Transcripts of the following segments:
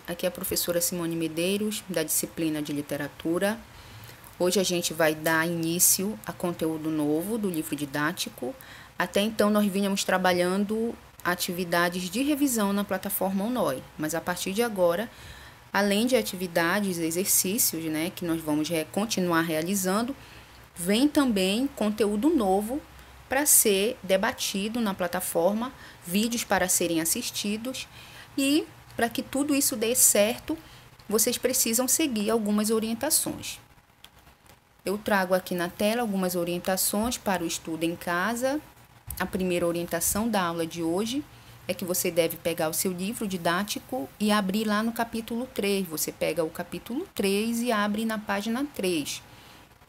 aqui é a professora Simone Medeiros, da disciplina de literatura. Hoje a gente vai dar início a conteúdo novo do livro didático. Até então nós vínhamos trabalhando atividades de revisão na plataforma UNOI, mas a partir de agora, além de atividades, exercícios, né, que nós vamos continuar realizando, vem também conteúdo novo para ser debatido na plataforma, vídeos para serem assistidos, e para que tudo isso dê certo, vocês precisam seguir algumas orientações. Eu trago aqui na tela algumas orientações para o estudo em casa. A primeira orientação da aula de hoje é que você deve pegar o seu livro didático e abrir lá no capítulo 3. Você pega o capítulo 3 e abre na página 3.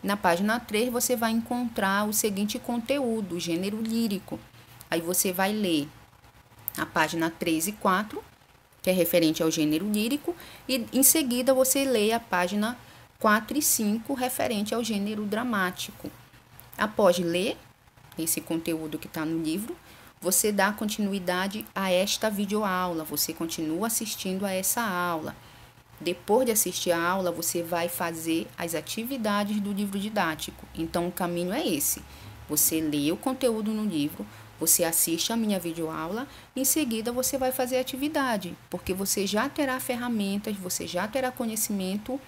Na página 3 você vai encontrar o seguinte conteúdo, o gênero lírico. Aí você vai ler a página 3 e 4, que é referente ao gênero lírico, e em seguida você lê a página 4 e 5, referente ao gênero dramático. Após ler esse conteúdo que está no livro, você dá continuidade a esta videoaula, você continua assistindo a essa aula. Depois de assistir a aula, você vai fazer as atividades do livro didático. Então, o caminho é esse. Você lê o conteúdo no livro, você assiste a minha videoaula, em seguida você vai fazer a atividade, porque você já terá ferramentas, você já terá conhecimento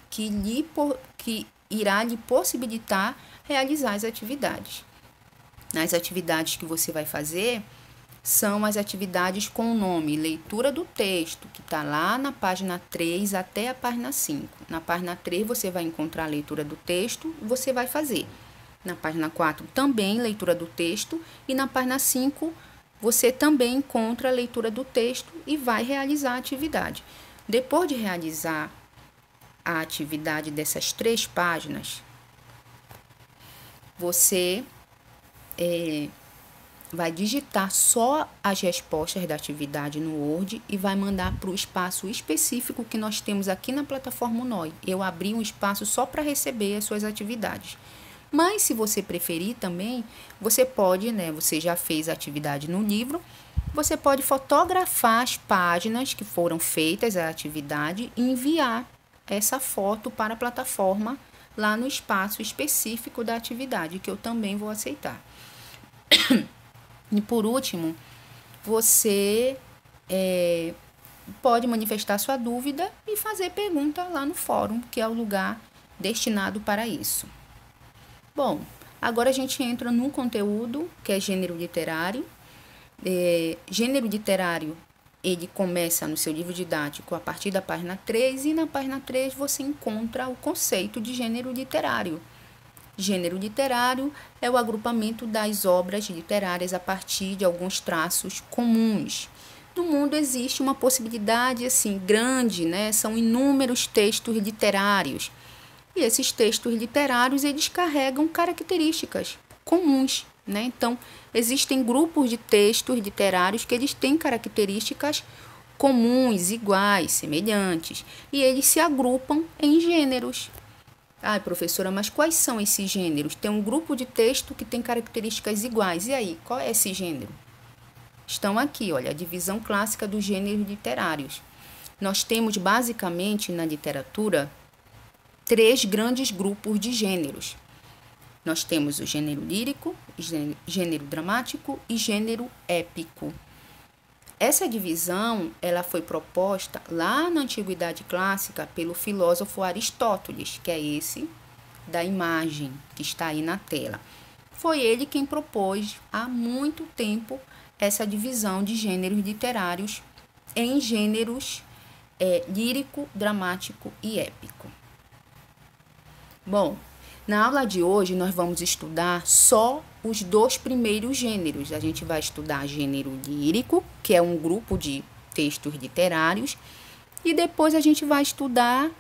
que irá lhe possibilitar realizar as atividades. As atividades que você vai fazer são as atividades com o nome leitura do texto, que está lá na página 3 até a página 5. Na página 3 você vai encontrar a leitura do texto e você vai fazer. Na página 4 também leitura do texto e na página 5 você também encontra a leitura do texto e vai realizar a atividade. Depois de realizar a atividade dessas 3 páginas, você vai digitar só as respostas da atividade no Word e vai mandar para o espaço específico que nós temos aqui na plataforma UNOI. Eu abri um espaço só para receber as suas atividades. Mas, se você preferir também, você pode, você já fez a atividade no livro, você pode fotografar as páginas que foram feitas a atividade e enviar essa foto para a plataforma lá no espaço específico da atividade, que eu também vou aceitar. E por último, você pode manifestar sua dúvida e fazer pergunta lá no fórum, que é o lugar destinado para isso. Bom, agora a gente entra num conteúdo que é gênero literário. Gênero literário, ele começa no seu livro didático a partir da página 3 e na página 3 você encontra o conceito de gênero literário. Gênero literário é o agrupamento das obras literárias a partir de alguns traços comuns. No mundo existe uma possibilidade assim grande, São inúmeros textos literários. E esses textos literários, eles carregam características comuns, Então, existem grupos de textos literários que eles têm características comuns, iguais, semelhantes, e eles se agrupam em gêneros. Ah, professora, mas quais são esses gêneros? Tem um grupo de texto que tem características iguais. E aí, qual é esse gênero? Estão aqui, olha, a divisão clássica dos gêneros literários. Nós temos, basicamente, na literatura, 3 grandes grupos de gêneros. Nós temos o gênero lírico, gênero dramático e gênero épico. Essa divisão ela foi proposta lá na Antiguidade Clássica pelo filósofo Aristóteles, que é esse da imagem que está aí na tela. Foi ele quem propôs há muito tempo essa divisão de gêneros literários em gêneros lírico, dramático e épico. Bom, na aula de hoje nós vamos estudar só os 2 primeiros gêneros. A gente vai estudar gênero lírico, que é um grupo de textos literários, e depois a gente vai estudar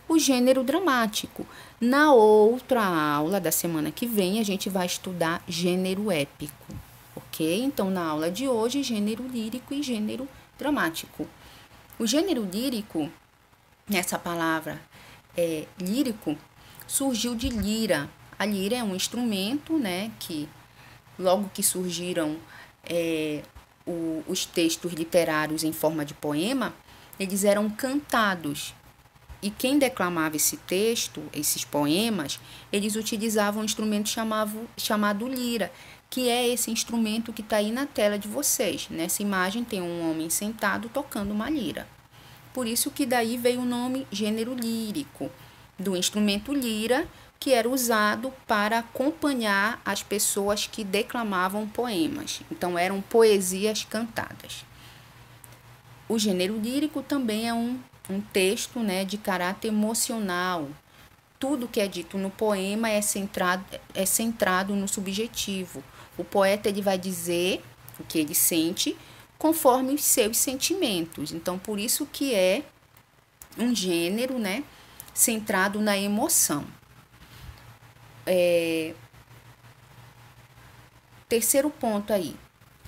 o gênero dramático. Na outra aula da semana que vem, a gente vai estudar gênero épico, ok? Então, na aula de hoje, gênero lírico e gênero dramático. O gênero lírico, essa palavra lírico, surgiu de lira. A lira é um instrumento, que logo que surgiram os textos literários em forma de poema, eles eram cantados. E quem declamava esse texto, esses poemas, eles utilizavam um instrumento chamado lira, que é esse instrumento que está aí na tela de vocês. Nessa imagem tem um homem sentado tocando uma lira. Por isso que daí veio o nome gênero lírico, do instrumento lira, que era usado para acompanhar as pessoas que declamavam poemas. Então, eram poesias cantadas. O gênero lírico também é um texto, né, de caráter emocional. Tudo que é dito no poema é centrado no subjetivo. O poeta ele vai dizer o que ele sente conforme os seus sentimentos. Então, por isso que é um gênero, né, centrado na emoção. Terceiro ponto aí.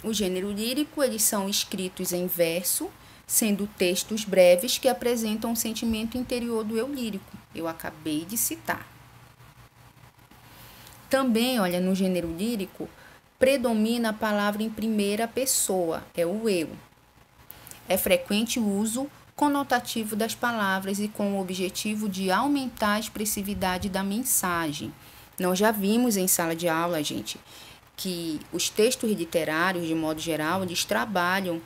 O gênero lírico, eles são escritos em verso, sendo textos breves que apresentam o sentimento interior do eu lírico. Eu acabei de citar. Também, olha, no gênero lírico, predomina a palavra em primeira pessoa, é o eu. É frequente o uso conotativo das palavras e com o objetivo de aumentar a expressividade da mensagem. Nós já vimos em sala de aula, gente, que os textos literários, de modo geral, eles trabalham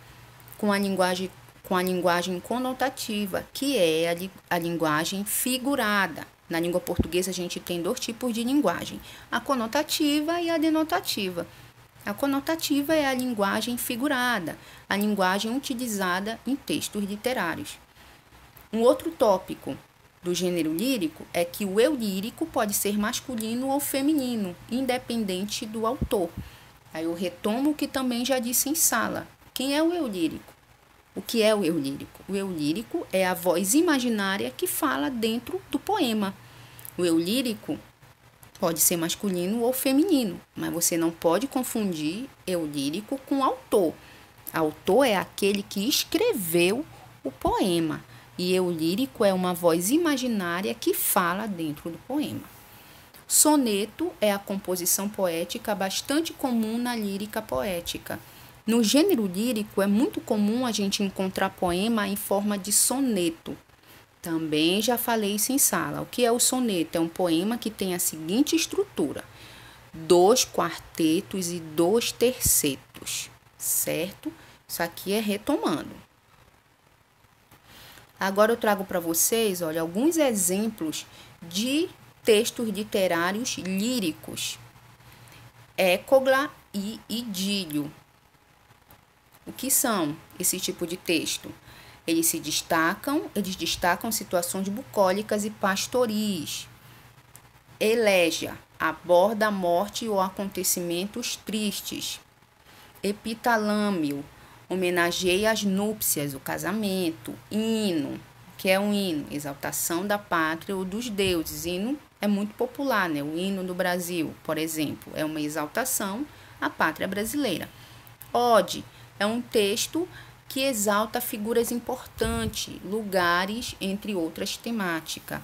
com a linguagem conotativa, que é a linguagem figurada. Na língua portuguesa, a gente tem 2 tipos de linguagem, a conotativa e a denotativa. A conotativa é a linguagem figurada, a linguagem utilizada em textos literários. Um outro tópico do gênero lírico é que o eu lírico pode ser masculino ou feminino, independente do autor. Aí eu retomo o que também já disse em sala. Quem é o eu lírico? O que é o eu lírico? O eu lírico é a voz imaginária que fala dentro do poema. O eu lírico pode ser masculino ou feminino, mas você não pode confundir eu lírico com autor. Autor é aquele que escreveu o poema, e eu lírico é uma voz imaginária que fala dentro do poema. Soneto é a composição poética bastante comum na lírica poética. No gênero lírico, é muito comum a gente encontrar poema em forma de soneto. Também já falei isso em sala. O que é o soneto? É um poema que tem a seguinte estrutura: 2 quartetos e 2 tercetos, certo? Isso aqui é retomando. Agora eu trago para vocês, olha, alguns exemplos de textos literários líricos. Égloga e idílio. O que são esse tipo de texto? Eles destacam situações bucólicas e pastoris. Elegia aborda a morte ou acontecimentos tristes. Epitalâmio homenageia as núpcias, o casamento. Hino, que é um hino, exaltação da pátria ou dos deuses. Hino é muito popular, né? O hino do Brasil, por exemplo, é uma exaltação à pátria brasileira. Ode é um texto que exalta figuras importantes, lugares, entre outras temáticas.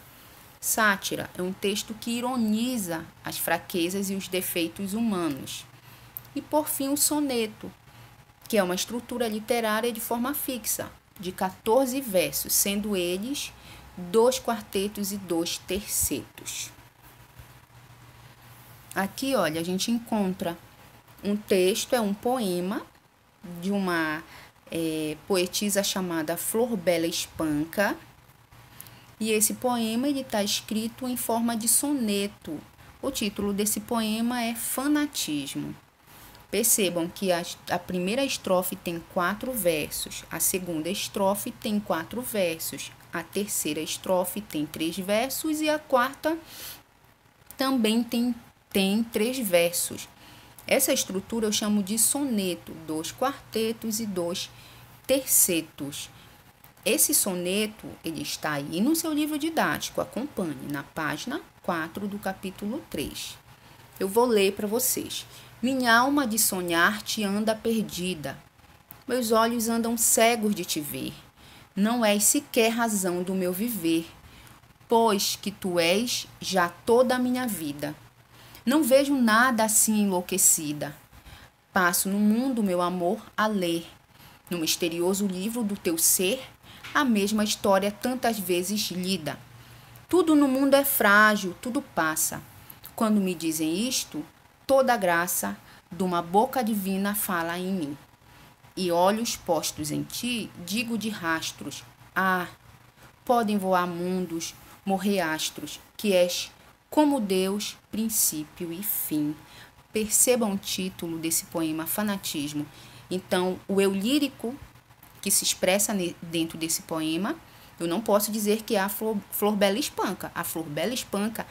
Sátira é um texto que ironiza as fraquezas e os defeitos humanos. E, por fim, o soneto, que é uma estrutura literária de forma fixa, de 14 versos, sendo eles 2 quartetos e 2 tercetos. Aqui, olha, a gente encontra um texto, é um poema de uma poetisa chamada Flor Bela Espanca. E esse poema está escrito em forma de soneto. O título desse poema é Fanatismo. Percebam que a primeira estrofe tem 4 versos, a segunda estrofe tem 4 versos, a terceira estrofe tem 3 versos e a quarta também tem 3 versos. Essa estrutura eu chamo de soneto, 2 quartetos e 2 tercetos. Esse soneto, ele está aí no seu livro didático, acompanhe, na página 4 do capítulo 3. Eu vou ler para vocês. Minha alma de sonhar-te anda perdida, meus olhos andam cegos de te ver, não és sequer razão do meu viver, pois que tu és já toda a minha vida. Não vejo nada assim enlouquecida. Passo no mundo, meu amor, a ler. No misterioso livro do teu ser, a mesma história tantas vezes lida. Tudo no mundo é frágil, tudo passa. Quando me dizem isto, toda a graça de uma boca divina fala em mim. E olhos postos em ti, digo de rastros, ah, podem voar mundos, morrer astros, que és como Deus, princípio e fim. Percebam o título desse poema, Fanatismo. Então, o eu lírico que se expressa dentro desse poema, eu não posso dizer que é a Flor Bela Espanca. A Flor Bela Espanca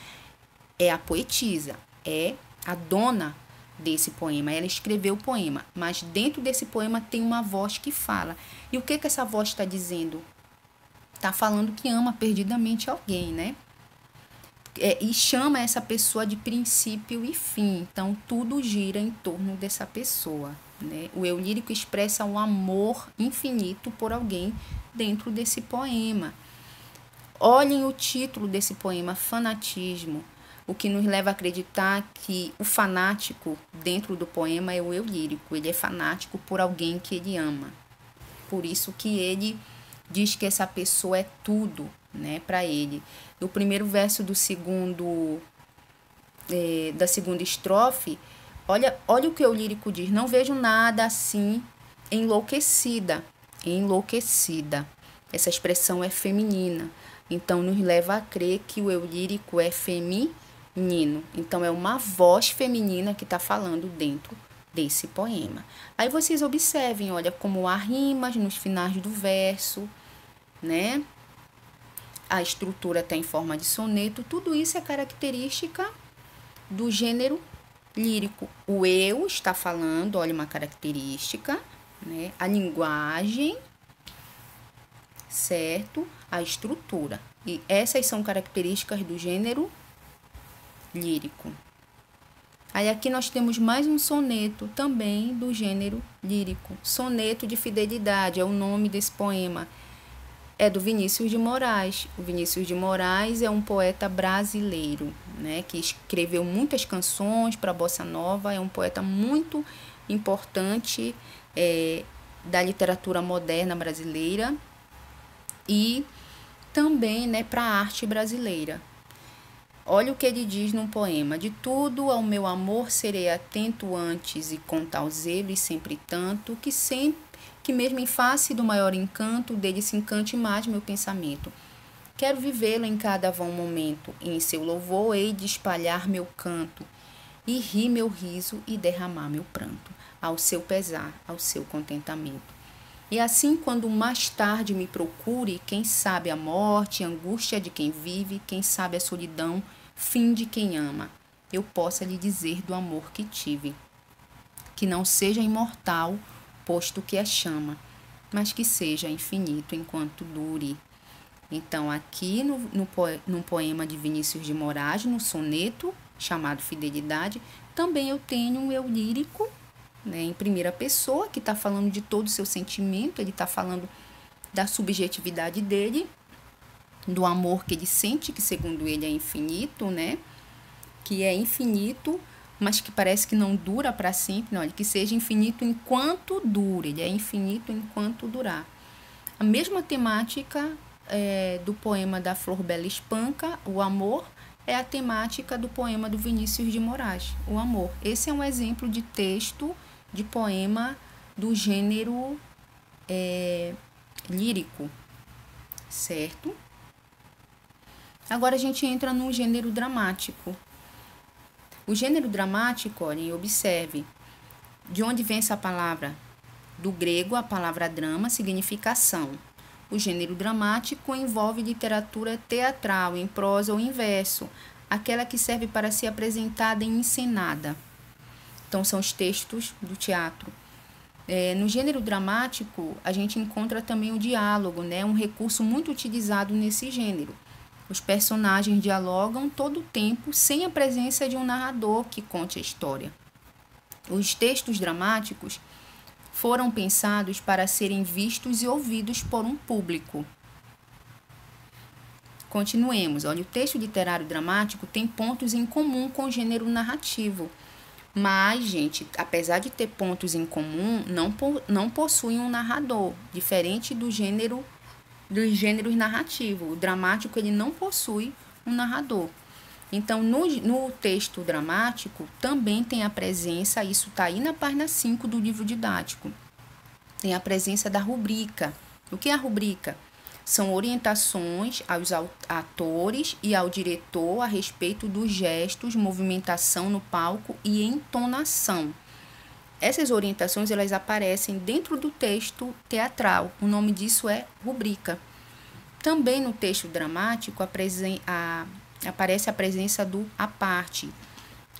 é a poetisa, é a dona desse poema. Ela escreveu o poema, mas dentro desse poema tem uma voz que fala. E o que essa voz está dizendo? Está falando que ama perdidamente alguém, né? E chama essa pessoa de princípio e fim. Então, tudo gira em torno dessa pessoa, né? O eu lírico expressa o amor infinito por alguém dentro desse poema. Olhem o título desse poema, Fanatismo, o que nos leva a acreditar que o fanático dentro do poema é o eu lírico. Ele é fanático por alguém que ele ama. Por isso que ele diz que essa pessoa é tudo, né, para ele. No primeiro verso do da segunda estrofe, olha o que o lírico diz: não vejo nada assim enlouquecida. Essa expressão é feminina, então nos leva a crer que o eu lírico é feminino. Então é uma voz feminina que está falando dentro desse poema. Aí vocês observem, olha, como há rimas nos finais do verso, né? A estrutura está em forma de soneto. Tudo isso é característica do gênero lírico. O eu está falando, olha, uma característica, né? A linguagem, certo? A estrutura. E essas são características do gênero lírico. Aí aqui nós temos mais um soneto também do gênero lírico. Soneto de Fidelidade é o nome desse poema. É do Vinícius de Moraes. O Vinícius de Moraes é um poeta brasileiro, né, que escreveu muitas canções para a bossa nova. É um poeta muito importante da literatura moderna brasileira e também, né, para a arte brasileira. Olha o que ele diz num poema: de tudo ao meu amor serei atento antes, e com tal zelo e sempre tanto, que mesmo em face do maior encanto, dele se encante mais meu pensamento. Quero vivê-lo em cada vão momento, e em seu louvor hei de espalhar meu canto, e rir meu riso e derramar meu pranto, ao seu pesar, ao seu contentamento. E assim, quando mais tarde me procure, quem sabe a morte, a angústia de quem vive, quem sabe a solidão, fim de quem ama, eu possa lhe dizer do amor que tive, que não seja imortal, posto que é chama, mas que seja infinito enquanto dure. Então, aqui no poema de Vinícius de Moraes, no soneto chamado Fidelidade, também eu tenho um eu lírico, né, em primeira pessoa, que está falando de todo o seu sentimento. Ele está falando da subjetividade dele, do amor que ele sente, que segundo ele é infinito, né? Que é infinito, mas que parece que não dura para sempre. Não, ele que seja infinito enquanto dure. Ele é infinito enquanto durar. A mesma temática do poema da Flor Bela Espanca, o amor, é a temática do poema do Vinícius de Moraes, o amor. Esse é um exemplo de texto de poema do gênero lírico, certo? Agora a gente entra no gênero dramático. O gênero dramático, olhem, observe, de onde vem essa palavra? Do grego, a palavra drama significa ação. O gênero dramático envolve literatura teatral, em prosa ou em verso, aquela que serve para ser apresentada e encenada. Então, são os textos do teatro. No gênero dramático, a gente encontra também o diálogo, né? Um recurso muito utilizado nesse gênero. Os personagens dialogam todo o tempo sem a presença de um narrador que conte a história. Os textos dramáticos foram pensados para serem vistos e ouvidos por um público. Continuemos. Olha, o texto literário dramático tem pontos em comum com o gênero narrativo. Mas, gente, apesar de ter pontos em comum, não possui um narrador, diferente do gênero dos gêneros narrativos. O dramático, ele não possui um narrador. Então, no texto dramático, também tem a presença, isso está aí na página 5 do livro didático, tem a presença da rubrica. O que é a rubrica? São orientações aos atores e ao diretor a respeito dos gestos, movimentação no palco e entonação. Essas orientações, elas aparecem dentro do texto teatral. O nome disso é rubrica. Também no texto dramático aparece a presença do à parte,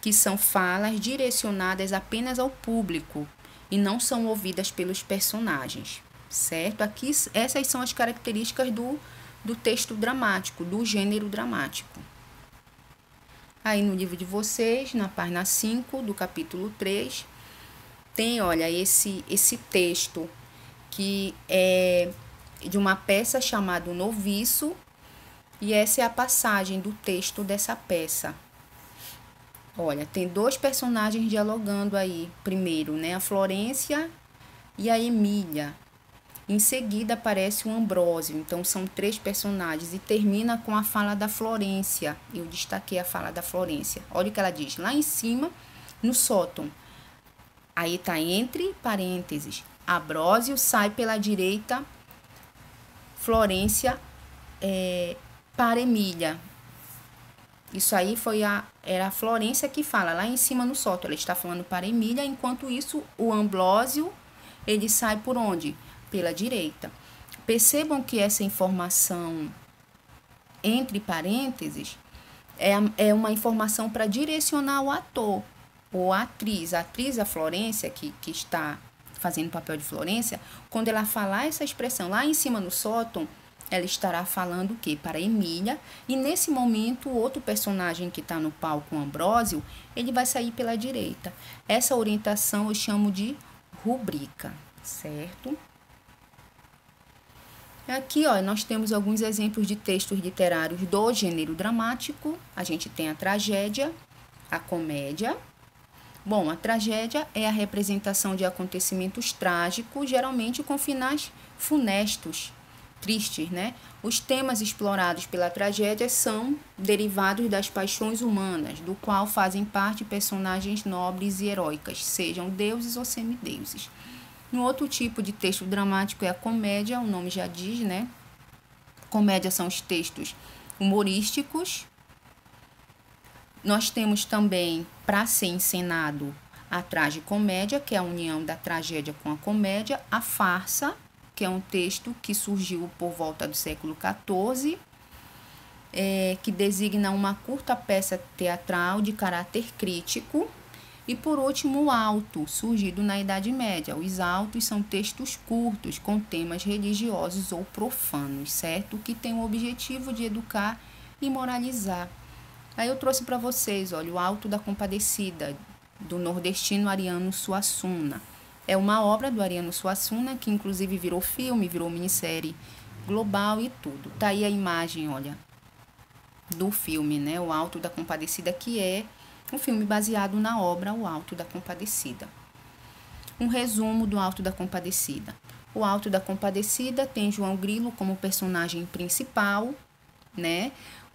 que são falas direcionadas apenas ao público e não são ouvidas pelos personagens, certo? Aqui, essas são as características do texto dramático, do gênero dramático. Aí no livro de vocês, na página 5 do capítulo 3, tem, olha, esse texto que é de uma peça chamada O Noviço, e essa é a passagem do texto dessa peça. Olha, tem dois personagens dialogando aí. Primeiro, né, a Florência e a Emília. Em seguida aparece o Ambrósio. Então, são 3 personagens. E termina com a fala da Florência. Eu destaquei a fala da Florência. Olha o que ela diz. Lá em cima, no sótão. Aí tá entre parênteses. Ambrósio sai pela direita. Florência para Emília. Isso aí era a Florência que fala, lá em cima no sótão. Ela está falando para Emília, enquanto isso, o Ambrósio, ele sai por onde? Pela direita. Percebam que essa informação entre parênteses é uma informação para direcionar o ator ou a atriz. A atriz, a Florência, que está fazendo o papel de Florência, quando ela falar essa expressão lá em cima no sótão, ela estará falando o quê? Para Emília. E nesse momento, o outro personagem que está no palco, o Ambrósio, ele vai sair pela direita. Essa orientação eu chamo de rubrica, certo? Aqui, ó, nós temos alguns exemplos de textos literários do gênero dramático. A gente tem a tragédia, a comédia. Bom, a tragédia é a representação de acontecimentos trágicos, geralmente com finais funestos, tristes, né? Os temas explorados pela tragédia são derivados das paixões humanas, do qual fazem parte personagens nobres e heróicas, sejam deuses ou semideuses. Um outro tipo de texto dramático é a comédia, o nome já diz, né? Comédia são os textos humorísticos. Nós temos também, para ser encenado, a tragicomédia, que é a união da tragédia com a comédia, a farsa, que é um texto que surgiu por volta do século XIV, que designa uma curta peça teatral de caráter crítico. E, por último, o auto, surgido na Idade Média. Os autos são textos curtos com temas religiosos ou profanos, certo? Que tem o objetivo de educar e moralizar. Aí eu trouxe para vocês, olha, o Auto da Compadecida, do nordestino Ariano Suassuna. É uma obra do Ariano Suassuna, que inclusive virou filme, virou minissérie global e tudo. Tá aí a imagem, olha, do filme, né? O Auto da Compadecida, que é um filme baseado na obra O Auto da Compadecida. Um resumo do Auto da Compadecida. O Auto da Compadecida tem João Grilo como personagem principal, né?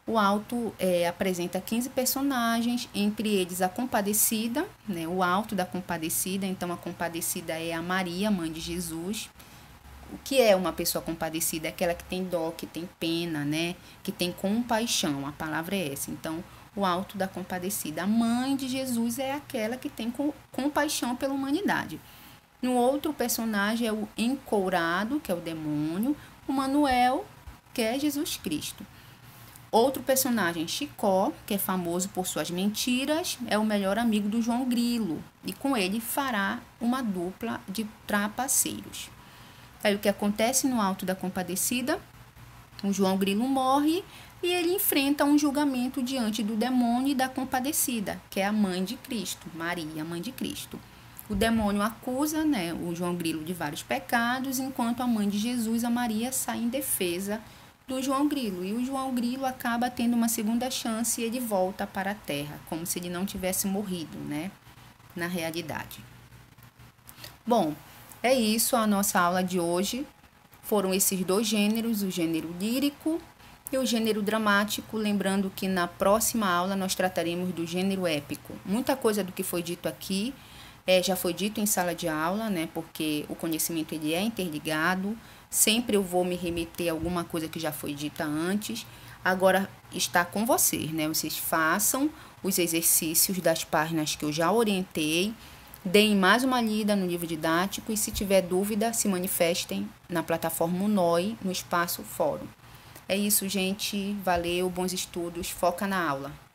O Auto apresenta 15 personagens, entre eles a Compadecida, né? O Auto da Compadecida. Então, a Compadecida é a Maria, mãe de Jesus. O que é uma pessoa compadecida? É aquela que tem dó, que tem pena, né? Que tem compaixão, a palavra é essa. Então, o Auto da Compadecida. A mãe de Jesus é aquela que tem compaixão pela humanidade. No outro personagem é o Encourado, que é o demônio. O Manuel, que é Jesus Cristo. Outro personagem, Chicó, que é famoso por suas mentiras, é o melhor amigo do João Grilo. E com ele fará uma dupla de trapaceiros. Aí o que acontece no Auto da Compadecida? O João Grilo morre e ele enfrenta um julgamento diante do demônio e da Compadecida, que é a mãe de Cristo, Maria, mãe de Cristo. O demônio acusa, né, o João Grilo de vários pecados, enquanto a mãe de Jesus, a Maria, sai em defesa do João Grilo. E o João Grilo acaba tendo uma segunda chance e ele volta para a terra, como se ele não tivesse morrido, né, na realidade. Bom, é isso a nossa aula de hoje. foram esses dois gêneros, o gênero lírico e o gênero dramático, lembrando que na próxima aula nós trataremos do gênero épico. Muita coisa do que foi dito aqui já foi dito em sala de aula, né? Porque o conhecimento ele é interligado, sempre eu vou me remeter a alguma coisa que já foi dita antes. Agora está com vocês, né? Vocês façam os exercícios das páginas que eu já orientei, deem mais uma lida no livro didático e, se tiver dúvida, se manifestem na plataforma UNOI, no espaço fórum. É isso, gente. Valeu, bons estudos. Foca na aula.